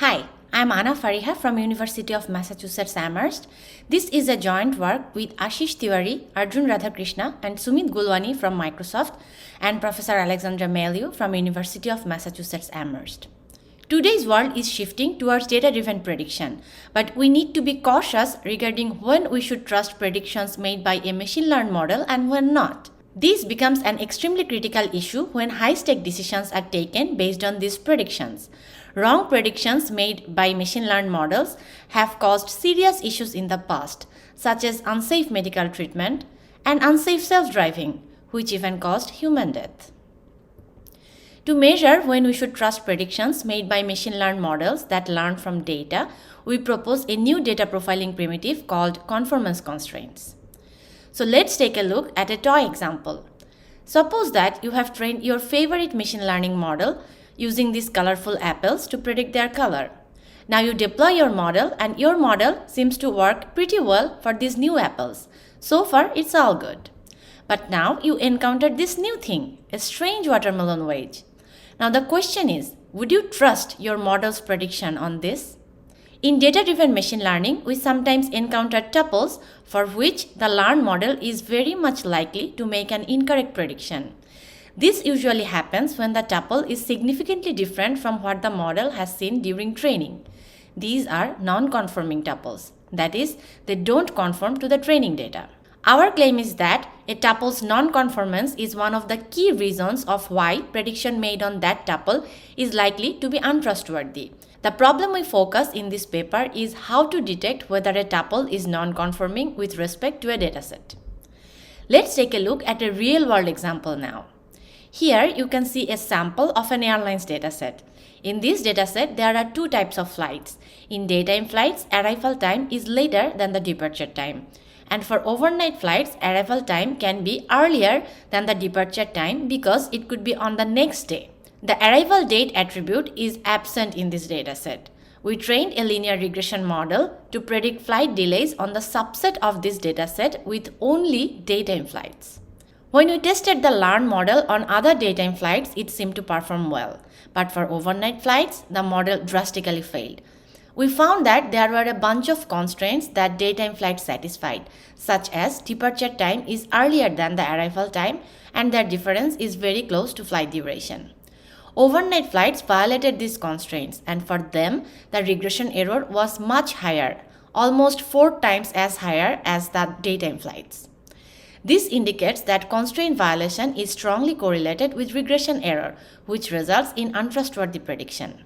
Hi, I'm Anna Fariha from University of Massachusetts Amherst. This is a joint work with Ashish Tiwari, Arjun Radhakrishna and Sumit Gulwani from Microsoft and Professor Alexandra Meliu from University of Massachusetts Amherst. Today's world is shifting towards data-driven prediction, but we need to be cautious regarding when we should trust predictions made by a machine learned model and when not. This becomes an extremely critical issue when high-stake decisions are taken based on these predictions. Wrong predictions made by machine learned models have caused serious issues in the past, such as unsafe medical treatment and unsafe self-driving, which even caused human death. To measure when we should trust predictions made by machine learned models that learn from data, we propose a new data profiling primitive called Conformance constraints. So let's take a look at a toy example. Suppose that you have trained your favorite machine learning model using these colorful apples to predict their color. Now you deploy your model and your model seems to work pretty well for these new apples. So far it's all good. But now you encountered this new thing, a strange watermelon wedge. Now the question is, would you trust your model's prediction on this? In data-driven machine learning, we sometimes encounter tuples for which the learned model is very much likely to make an incorrect prediction. This usually happens when the tuple is significantly different from what the model has seen during training. These are non-conforming tuples, that is, they don't conform to the training data. Our claim is that a tuple's non-conformance is one of the key reasons of why prediction made on that tuple is likely to be untrustworthy. The problem we focus in this paper is how to detect whether a tuple is non-conforming with respect to a dataset. Let's take a look at a real-world example now. Here you can see a sample of an airline's dataset. In this dataset, there are two types of flights. In daytime flights, arrival time is later than the departure time. And for overnight flights, arrival time can be earlier than the departure time because it could be on the next day. The arrival date attribute is absent in this dataset. We trained a linear regression model to predict flight delays on the subset of this dataset with only daytime flights. When we tested the learned model on other daytime flights, it seemed to perform well. But for overnight flights, the model drastically failed. We found that there were a bunch of constraints that daytime flights satisfied, such as departure time is earlier than the arrival time and their difference is very close to flight duration. Overnight flights violated these constraints, and for them, the regression error was much higher, almost 4 times as higher as the daytime flights. This indicates that constraint violation is strongly correlated with regression error, which results in untrustworthy prediction.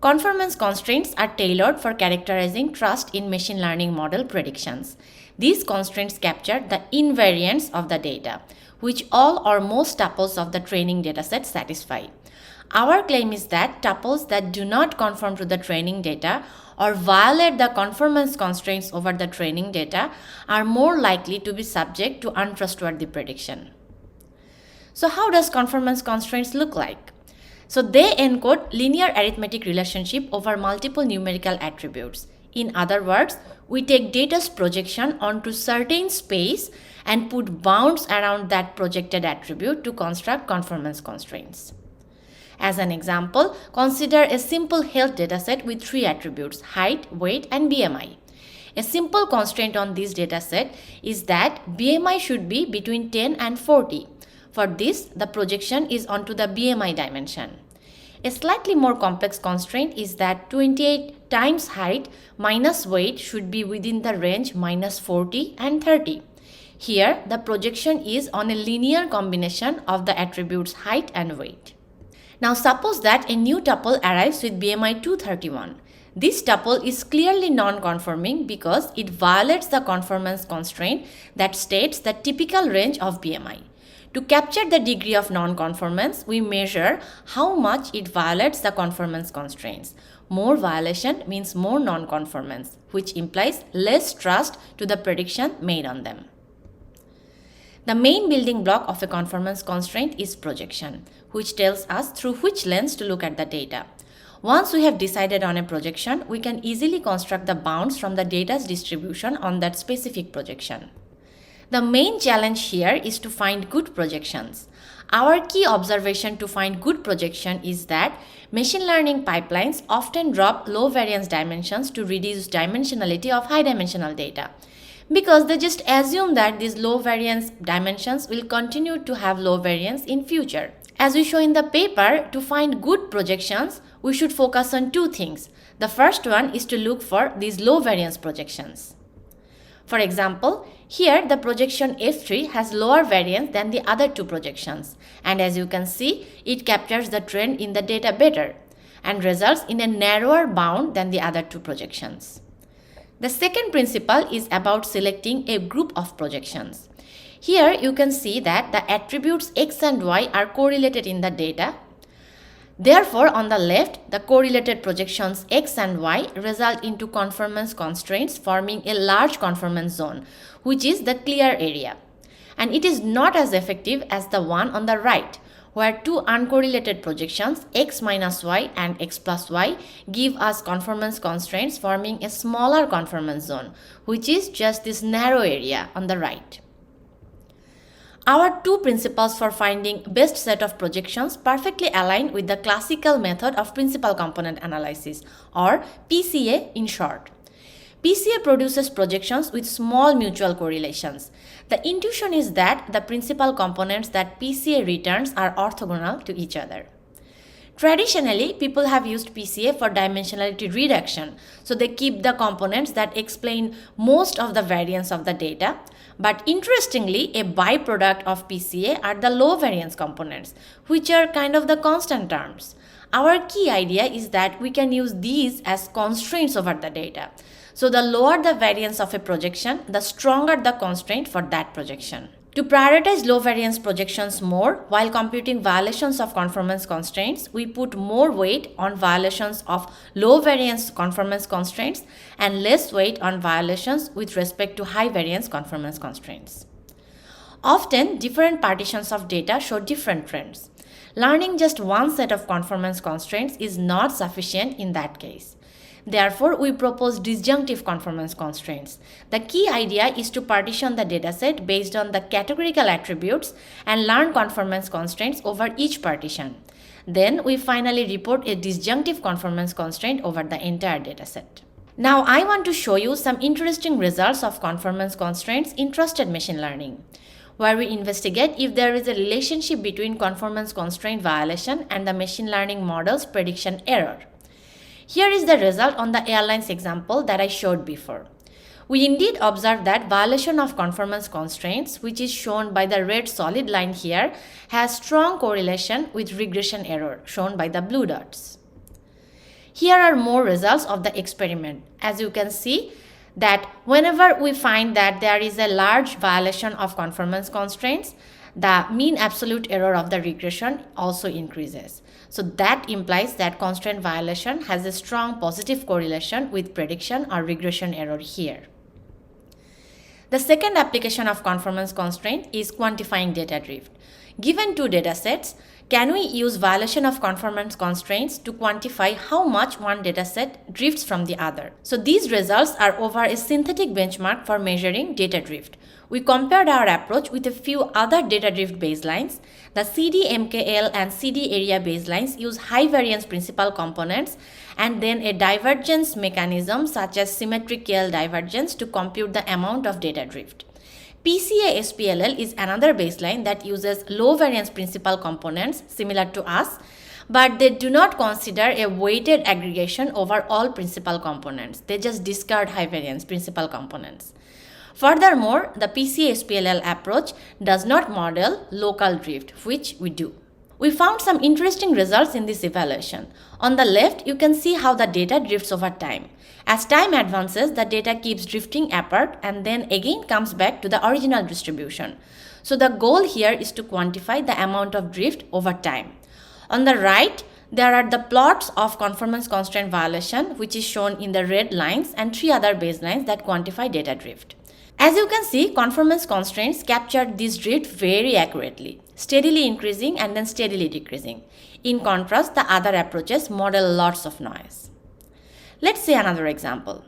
Conformance constraints are tailored for characterizing trust in machine learning model predictions. These constraints capture the invariance of the data, which all or most tuples of the training dataset satisfy. Our claim is that tuples that do not conform to the training data or violate the conformance constraints over the training data are more likely to be subject to untrustworthy prediction. So how does conformance constraints look like? So they encode linear arithmetic relationship over multiple numerical attributes. In other words, we take data's projection onto certain space and put bounds around that projected attribute to construct conformance constraints. As an example, consider a simple health dataset with 3 attributes: height, weight, and BMI. A simple constraint on this dataset is that BMI should be between 10 and 40. For this, the projection is onto the BMI dimension. A slightly more complex constraint is that 28 times height minus weight should be within the range minus 40 and 30. Here, the projection is on a linear combination of the attributes height and weight. Now suppose that a new tuple arrives with BMI 231. This tuple is clearly non-conforming because it violates the conformance constraint that states the typical range of BMI. To capture the degree of non-conformance, we measure how much it violates the conformance constraints. More violation means more non-conformance, which implies less trust to the prediction made on them. The main building block of a conformance constraint is projection, which tells us through which lens to look at the data. Once we have decided on a projection, we can easily construct the bounds from the data's distribution on that specific projection. The main challenge here is to find good projections. Our key observation to find good projection is that machine learning pipelines often drop low variance dimensions to reduce dimensionality of high dimensional data, because they just assume that these low variance dimensions will continue to have low variance in future. As we show in the paper, to find good projections, we should focus on two things. The first one is to look for these low variance projections. For example, here the projection F3 has lower variance than the other two projections, and as you can see, it captures the trend in the data better and results in a narrower bound than the other two projections. The second principle is about selecting a group of projections. Here you can see that the attributes X and Y are correlated in the data. Therefore, on the left, the correlated projections X and Y result into conformance constraints forming a large conformance zone, which is the clear area. And it is not as effective as the one on the right, where two uncorrelated projections X minus Y and X plus Y give us conformance constraints forming a smaller conformance zone, which is just this narrow area on the right. Our two principles for finding best set of projections perfectly align with the classical method of principal component analysis, or PCA in short. PCA produces projections with small mutual correlations. The intuition is that the principal components that PCA returns are orthogonal to each other. Traditionally, people have used PCA for dimensionality reduction, so they keep the components that explain most of the variance of the data. But interestingly, a byproduct of PCA are the low variance components, which are kind of the constant terms. Our key idea is that we can use these as constraints over the data. So the lower the variance of a projection, the stronger the constraint for that projection. To prioritize low variance projections more while computing violations of conformance constraints, we put more weight on violations of low variance conformance constraints and less weight on violations with respect to high variance conformance constraints. Often, different partitions of data show different trends. Learning just one set of conformance constraints is not sufficient in that case. Therefore, we propose disjunctive conformance constraints. The key idea is to partition the dataset based on the categorical attributes and learn conformance constraints over each partition. Then, we finally report a disjunctive conformance constraint over the entire dataset. Now, I want to show you some interesting results of conformance constraints in trusted machine learning, where we investigate if there is a relationship between conformance constraint violation and the machine learning model's prediction error. Here is the result on the airlines example that I showed before. We indeed observe that violation of conformance constraints, which is shown by the red solid line here, has strong correlation with regression error, shown by the blue dots. Here are more results of the experiment. As you can see, that whenever we find that there is a large violation of conformance constraints, the mean absolute error of the regression also increases. So that implies that constraint violation has a strong positive correlation with prediction or regression error here. The second application of conformance constraint is quantifying data drift. Given two datasets, can we use violation of conformance constraints to quantify how much one dataset drifts from the other? So these results are over a synthetic benchmark for measuring data drift. We compared our approach with a few other data drift baselines. The CD-MKL and CD area baselines use high variance principal components and then a divergence mechanism such as symmetric KL divergence to compute the amount of data drift. PCA SPLL is another baseline that uses low variance principal components similar to us, but they do not consider a weighted aggregation over all principal components. They just discard high variance principal components. Furthermore, the PCA SPLL approach does not model local drift, which we do. We found some interesting results in this evaluation. On the left, you can see how the data drifts over time. As time advances, the data keeps drifting apart and then again comes back to the original distribution. So the goal here is to quantify the amount of drift over time. On the right, there are the plots of conformance constraint violation, which is shown in the red lines, and three other baselines that quantify data drift. As you can see, conformance constraints capture this drift very accurately, steadily increasing and then steadily decreasing. In contrast, the other approaches model lots of noise. Let's see another example.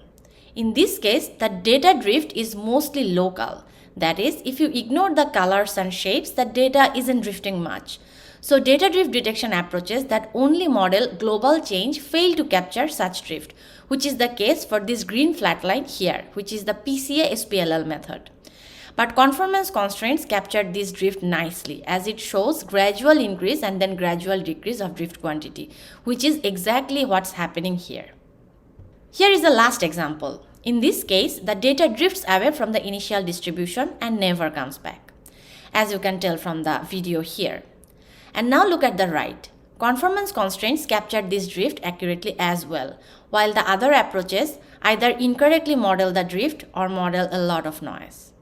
In this case, the data drift is mostly local. That is, if you ignore the colors and shapes, the data isn't drifting much. So data drift detection approaches that only model global change fail to capture such drift, which is the case for this green flat line here, which is the PCA-SPLL method. But conformance constraints captured this drift nicely, as it shows gradual increase and then gradual decrease of drift quantity, which is exactly what's happening here. Here is the last example. In this case, the data drifts away from the initial distribution and never comes back, as you can tell from the video here. And now look at the right. Conformance constraints captured this drift accurately as well, while the other approaches either incorrectly model the drift or model a lot of noise.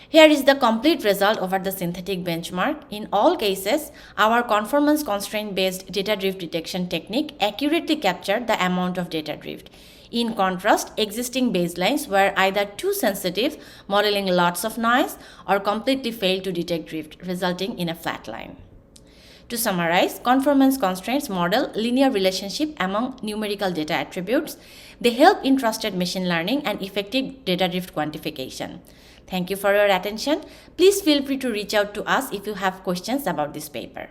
Here is the complete result over the synthetic benchmark. In all cases, our conformance constraint-based data drift detection technique accurately captured the amount of data drift. In contrast, existing baselines were either too sensitive, modeling lots of noise, or completely failed to detect drift, resulting in a flat line. To summarize, conformance constraints model linear relationship among numerical data attributes. They help in trusted machine learning and effective data drift quantification. Thank you for your attention. Please feel free to reach out to us if you have questions about this paper.